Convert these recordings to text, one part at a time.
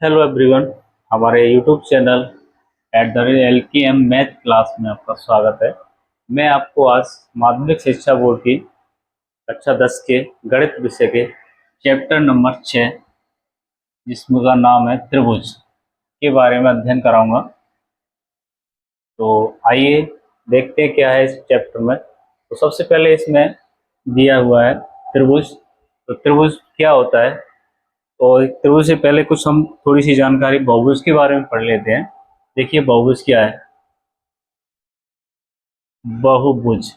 Hello everyone. हमारे YouTube channel @LKM math class में आपका स्वागत है। मैं आपको आज माध्यमिक शिक्षा बोर्ड की कक्षा 10 के गणित विषय के चैप्टर नंबर 6, जिसमें का नाम है त्रिभुज, के बारे में अध्ययन कराऊंगा। तो आइए देखते हैं क्या है इस चैप्टर में। तो सबसे पहले इसमें दिया हुआ है त्रिभुज। तो त्रिभुज क्या होता है? तो त्रिभुज से पहले कुछ हम थोड़ी सी जानकारी बहुभुज के बारे में पढ़ लेते हैं। देखिए बहुभुज क्या है। बहुभुज,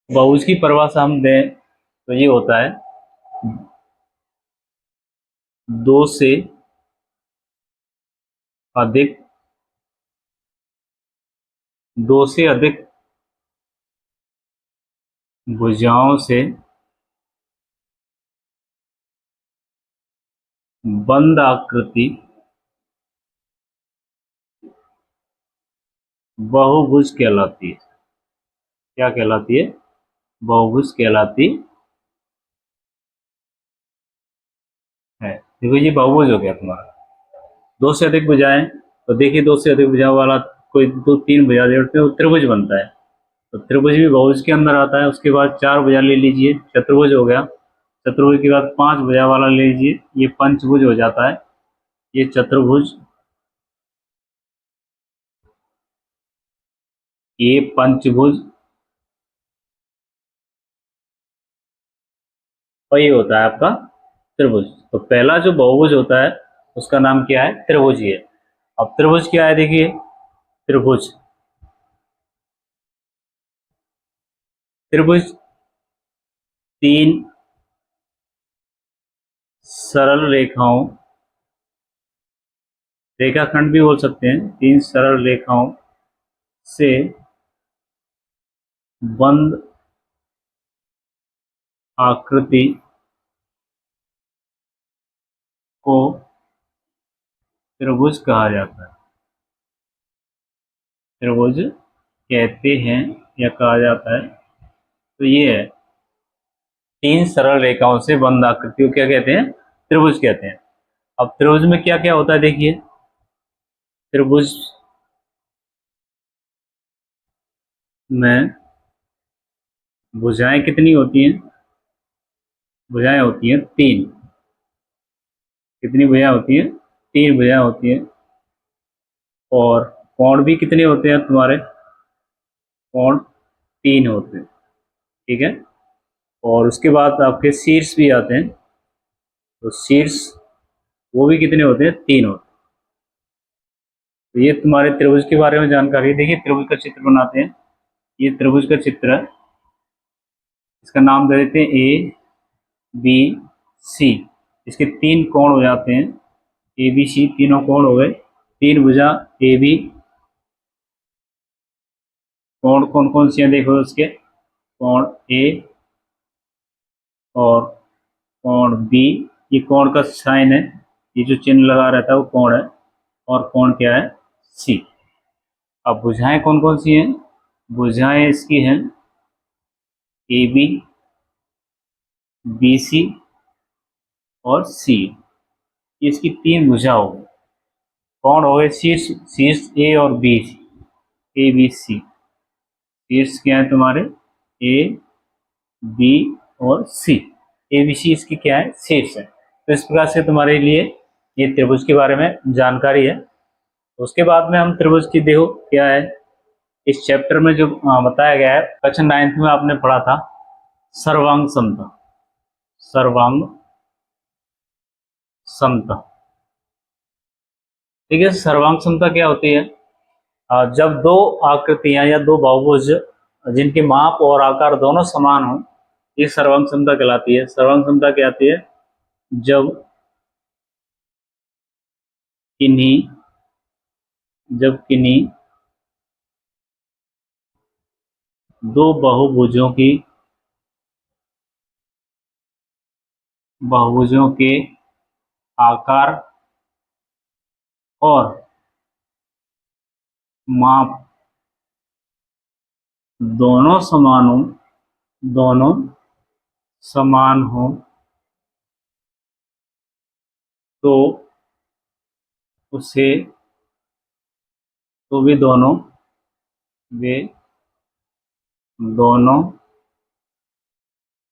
बहुभुज की परिभाषा हम दें तो ये होता है दो से अधिक दो से अधिक भुजाओं से बंद आकृति बहुभुज कहलाती है। क्या कहलाती है? बहुभुज कहलाती है। देखो ये बहुभुज हो गया तुम्हारा। दो से अधिक भुजाएं, तो देखिए दो से अधिक भुजाओं वाला कोई दो तीन भुजा जोड़ते हैं तो त्रिभुज बनता है। तो त्रिभुज भी बहुभुज के अंदर आता है। उसके बाद चार भुजा ले लीजिए, चतुर्भुज हो गया। चतुर्भुज के बाद पांच भुजा वाला ले लीजिए, ये पंचभुज हो जाता है। ये चतुर्भुज, ये पंचभुज, और ये होता है आपका त्रिभुज। तो पहला जो बहुभुज होता है उसका नाम क्या है? त्रिभुज ही है। अब त्रिभुज क्या है? देखिए त्रिभुज, त्रिभुज तीन सरल रेखाओं, रेखाखंड भी बोल सकते हैं, तीन सरल रेखाओं से बंद आकृति को त्रिभुज कहा जाता है। त्रिभुज कहते हैं या कहा जाता है। तो ये है तीन सरल रेखाओं से बंद आकृति को क्या कहते हैं? त्रिभुज कहते हैं। अब त्रिभुज में क्या क्या होता है देखिए। त्रिभुज में भुजाएं कितनी होती हैं? भुजाएं होती हैं तीन। कितनी भुजाएं होती हैं? तीन भुजाएं होती हैं। और कोण भी कितने होते हैं तुम्हारे? कोण तीन होते हैं। ठीक है। और उसके बाद आपके शीर्ष भी आते हैं। तो शीर्ष वो भी कितने होते हैं? तीन होते हैं। तो ये तुम्हारे त्रिभुज के बारे में जानकारी। देखिए त्रिभुज का चित्र बनाते हैं। ये त्रिभुज का चित्र है। इसका नाम दे देते हैं ए बी सी। इसके तीन कोण हो जाते हैं, ए बी सी, तीनों कोण हो गए। तीन भुजा ए बी, कोण कौन कौन सी हैं देखो उसके। कोण ए और कोण बी, ये कोण का साइन है, ये जो चिन्ह लगा रहता है वो कोण है। और कोण क्या है? सी। अब भुजाएं कौन कौन सी हैं? भुजाएं इसकी हैं ए बी, बी सी और सी। इसकी तीन भुजा हो गई। कोण हो गए शीर्ष, शीर्ष ए और बी, ए बी सी। शीर्ष क्या है तुम्हारे? ए बी और सी। ए बी सी इसकी क्या है? शीर्ष है। तो इस प्रकार से तुम्हारे लिए ये त्रिभुज के बारे में जानकारी है। उसके बाद में हम त्रिभुज की देखो क्या है इस चैप्टर में जो बताया गया है। कक्षा 9th में आपने पढ़ा था सर्वांग समता। सर्वांग समता, ठीक है। सर्वांग समता क्या होती है? जब दो आकृतियां या दो बहुभुज जिनके माप और आकार दोनों समान हो, ये सर्वांग समता कहलाती है। सर्वांग समता क्या आती है? जब किन्हीं जब किन्हीं दो बहुभुजों के आकार और माप दोनों समान हो, दोनों समान हो, तो उसे तो वे दोनों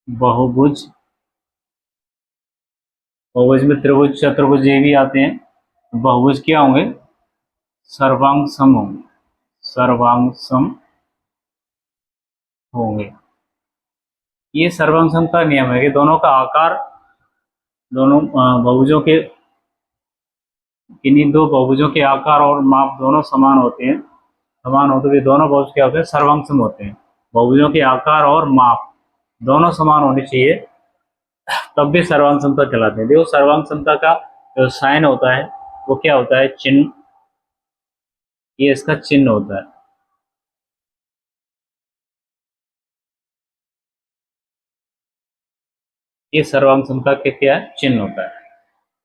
बहुभुज में त्रिभुज चतुर्भुज ये भी आते हैं। बहुभुज क्या होंगे? सर्वांग सम होंगे, सर्वांग सम होंगे। ये सर्वांग सम का नियम है कि दोनों का आकार, दोनों बहुभुजों के, किन्हीं दो बहुभुजों के आकार और माप दोनों समान होते हैं, समान होते हुए दोनों बहुभुज क्या होते हैं? सर्वांग सम होते हैं। बहुभुजों के आकार और माप दोनों समान होने चाहिए, तब भी सर्वांग समता कहलाते हैं। देखो सर्वांग समता का जो साइन होता है वो क्या होता है? चिन्ह। ये इसका चिन्ह होता है। ये सर्वांग समता के क्या है? चिन्ह होता है।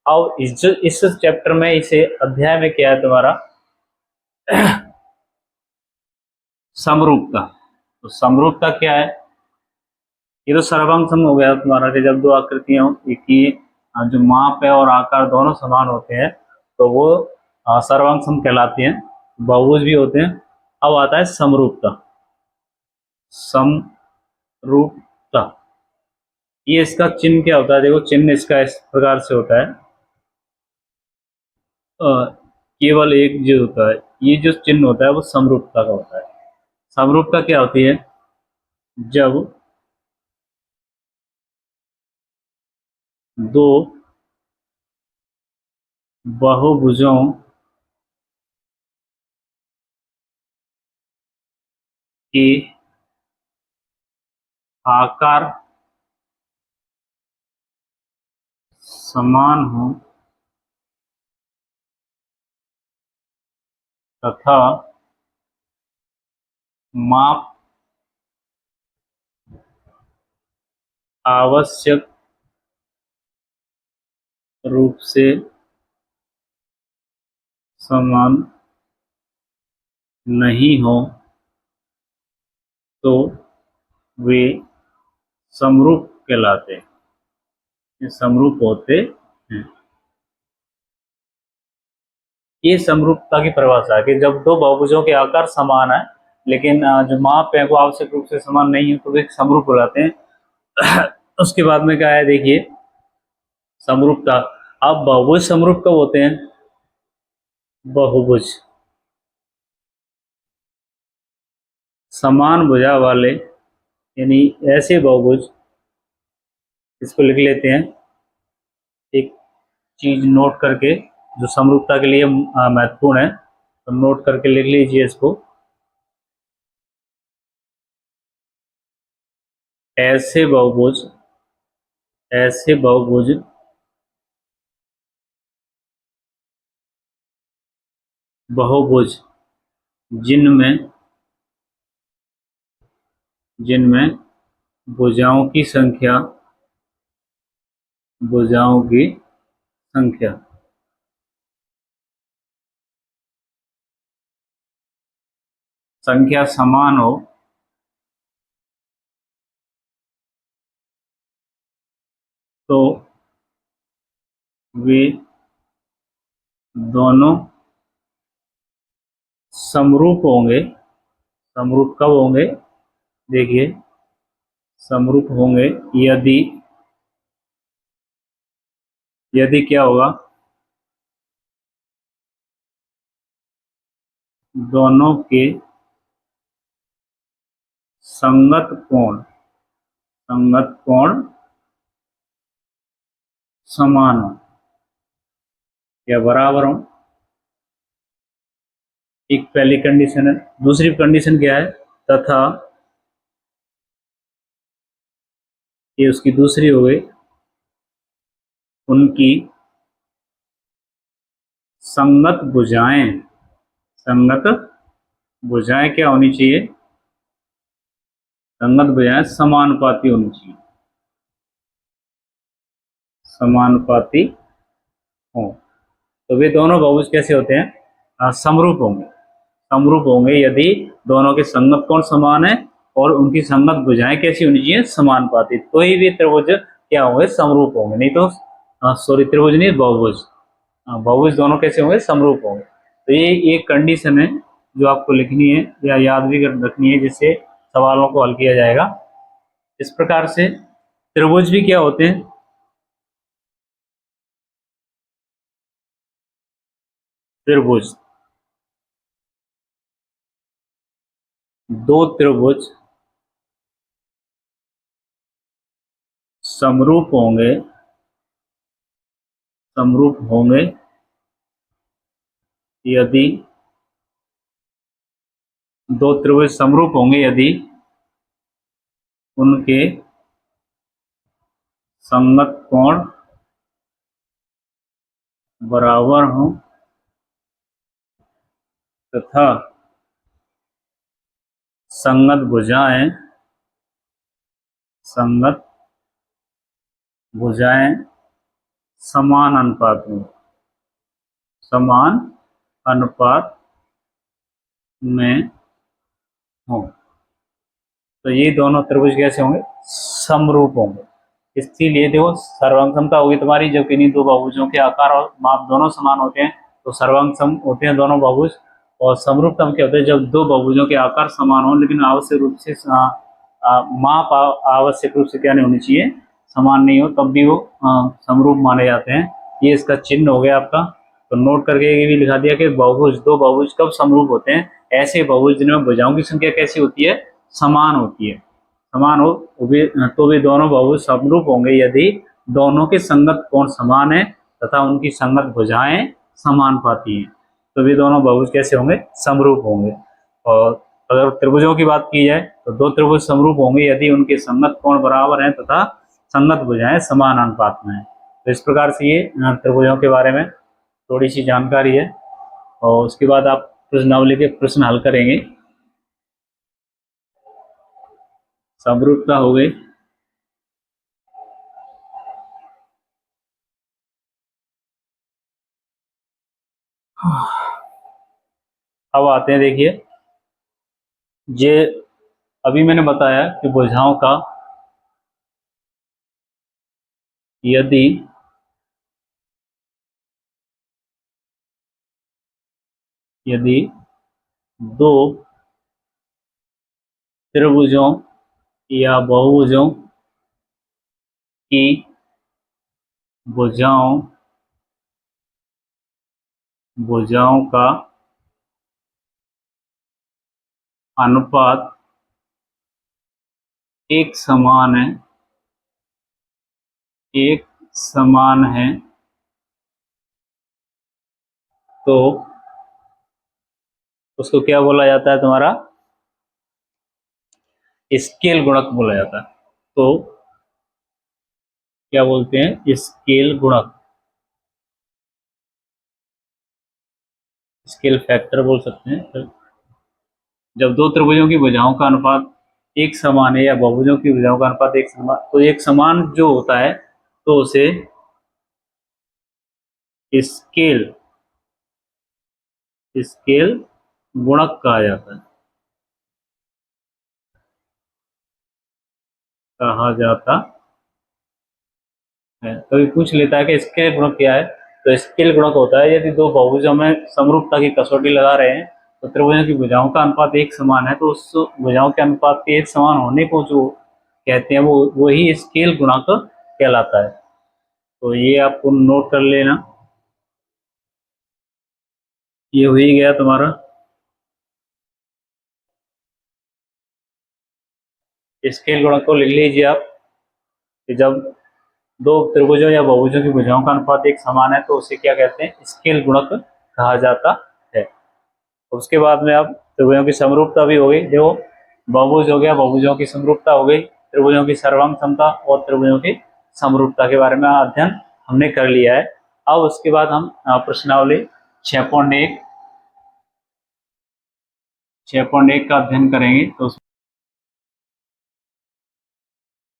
अब इस चैप्टर में, इसे अध्याय में क्या है तुम्हारा? समरूपता। तो समरूपता क्या है? ये तो सर्वांग सम हो गया तुम्हारा कि जब दो आकृतियां एक ही जो माप है और आकार दोनों समान होते हैं तो वो सर्वांग सम कहलाती हैं, बहुभुज भी होते हैं। अब आता है समरूपता। समरूपता, ये इसका चिन्ह क्या होता है? देखो चिन्ह इसका इस प्रकार से होता है, केवल एक जो होता है, ये जो चिन्ह होता है वो समरूपता का होता है। समरूपता क्या होती है? जब दो बहुभुजों के आकार समान हो तथा माप आवश्यक रूप से समान नहीं हो तो वे समरूप कहलाते हैं। ये समरूप होते हैं। ये समरूपता की परिभाषा है कि जब दो बहुभुजों के आकार समान है लेकिन जो माप है वो आवश्यक रूप से समान नहीं है तो वे समरूप हो जाते हैं। उसके बाद में क्या है? देखिए समरूपता। अब बहुभुज समरूप कब होते हैं? बहुभुज समान भुजा वाले, यानी ऐसे बहुभुज, इसको लिख लेते हैं एक चीज नोट करके जो समरूपता के लिए महत्वपूर्ण है, तो नोट करके लिख लीजिए इसको। ऐसे बहुभुज, ऐसे बहुभुज बहुभुज जिनमें जिनमें भुजाओं की संख्या, भुजाओं की संख्या संख्या समान हो तो वे दोनों समरूप होंगे। समरूप कब होंगे? देखिए समरूप होंगे यदि, यदि क्या होगा? दोनों के संगत कोण समान हो या बराबर हो। एक पहली कंडीशन है। दूसरी कंडीशन क्या है? तथा, ये उसकी दूसरी हो गई, उनकी संगत भुजाएं, संगत भुजाएं क्या होनी चाहिए? संगत भुजाएं समानुपाती होनी चाहिए, समानुपाती हो। तो वे दोनों बहुभुज कैसे होते हैं? समरूप होंगे। समरूप होंगे यदि दोनों के संगत कोण समान है और उनकी संगत भुजाएं कैसी होनी चाहिए? समानुपाती। तो ही वे त्रिभुज क्या होंगे? समरूप होंगे। नहीं तो सॉरी, त्रिभुज नहीं, बहुभुज। बहुभुज दोनों कैसे होंगे, समरूप होंगे। तो ये एक कंडीशन है जो आपको लिखनी है या याद भी कर रखनी है, जिससे सवालों को हल किया जाएगा। इस प्रकार से त्रिभुज भी क्या होते हैं, त्रिभुज, दो त्रिभुज समरूप होंगे, समरूप होंगे यदि, दो त्रिभुज समरूप होंगे यदि उनके संगत कोण बराबर हों तथा संगत भुजाएं, संगत भुजाएं समान अनुपात में, समान अनुपात में हों। तो ये दोनों त्रिभुज कैसे होंगे, समरूप होंगे। इसीलिए देखो सर्वांग समता होगी तुम्हारी, जब किन्हीं दो बहुभुजों के आकार और माप दोनों समान होते हैं तो सर्वांग सम होते हैं दोनों बहुभुज। और समरूपतम क्या होते हैं, जब दो बहुभुजों के आकार समान हो लेकिन आवश्यक रूप से माप आवश्यक रूप से क्या नहीं होनी चाहिए, समान नहीं हो, तब भी वो समरूप माने जाते हैं। ये इसका चिन्ह हो गया आपका। तो नोट करके ये भी लिखा दिया कि बहुभुज, दो बहुभुज कब समरूप होते हैं, ऐसे बहुभुज जिनमें भुजाओं की संख्या कैसी होती है, समान होती है। समान हो तो वे दोनों बहुभुज समरूप होंगे यदि दोनों के संगत कोण समान है तथा उनकी संगत भुजाएं समानुपाती हैं। तो वे दोनों बहुभुज कैसे होंगे, समरूप होंगे। और अगर त्रिभुजों की बात की जाए तो दो त्रिभुज समरूप होंगे यदि उनके संगत कोण बराबर हैं तथा संगत भुजाएं समान अनुपात में है। तो इस प्रकार से ये त्रिभुजों के बारे में थोड़ी सी जानकारी है। और उसके बाद आप प्रश्नावली के प्रश्न हल करेंगे। समरूपता हो गई, अब आते हैं देखिए, ये अभी मैंने बताया कि भुजाओं का यदि यदि दो त्रिभुजों या बहुभुजों की भुजाओं भुजाओं का अनुपात एक समान है, एक समान है, तो उसको क्या बोला जाता है, तुम्हारा स्केल गुणक बोला जाता है। तो क्या बोलते हैं, स्केल गुणक, स्केल फैक्टर बोल सकते हैं। जब दो त्रिभुजों की भुजाओं का अनुपात एक समान है या बहुभुजों की भुजाओं का अनुपात एक समान, तो एक समान जो होता है तो उसे स्केल स्केल गुणक कहा जाता है, कहा जाता है। कभी पूछ लेता है कि स्केल गुणक क्या है, तो स्केल गुणक होता है यदि दो बहुभुजों में समरूपता की कसौटी लगा रहे हैं तो त्रिभुजों की भुजाओं का अनुपात एक समान है, तो उस भुजाओं के अनुपात के एक समान होने को जो कहते हैं वो वही स्केल गुणक कहलाता है। तो ये आपको नोट कर लेना। ये हो ही गया तुम्हारा स्केल गुणक को लिख लीजिए आप कि जब दो त्रिभुजों या बहुभुजों की भुजाओं का अनुपात एक समान है तो उसे क्या कहते हैं, स्केल गुणक कहा जाता है। उसके बाद में अब त्रिभुजों की समरूपता भी हो गई। देखो बहुभुज हो गया, बहुभुजों की समरूपता हो गई, त्रिभुजों की सर्वांग समता और त्रिभुजों की समरूपता के बारे में अध्ययन हमने कर लिया है। अब उसके बाद हम प्रश्नावली 6.1 का अध्ययन करेंगे। तो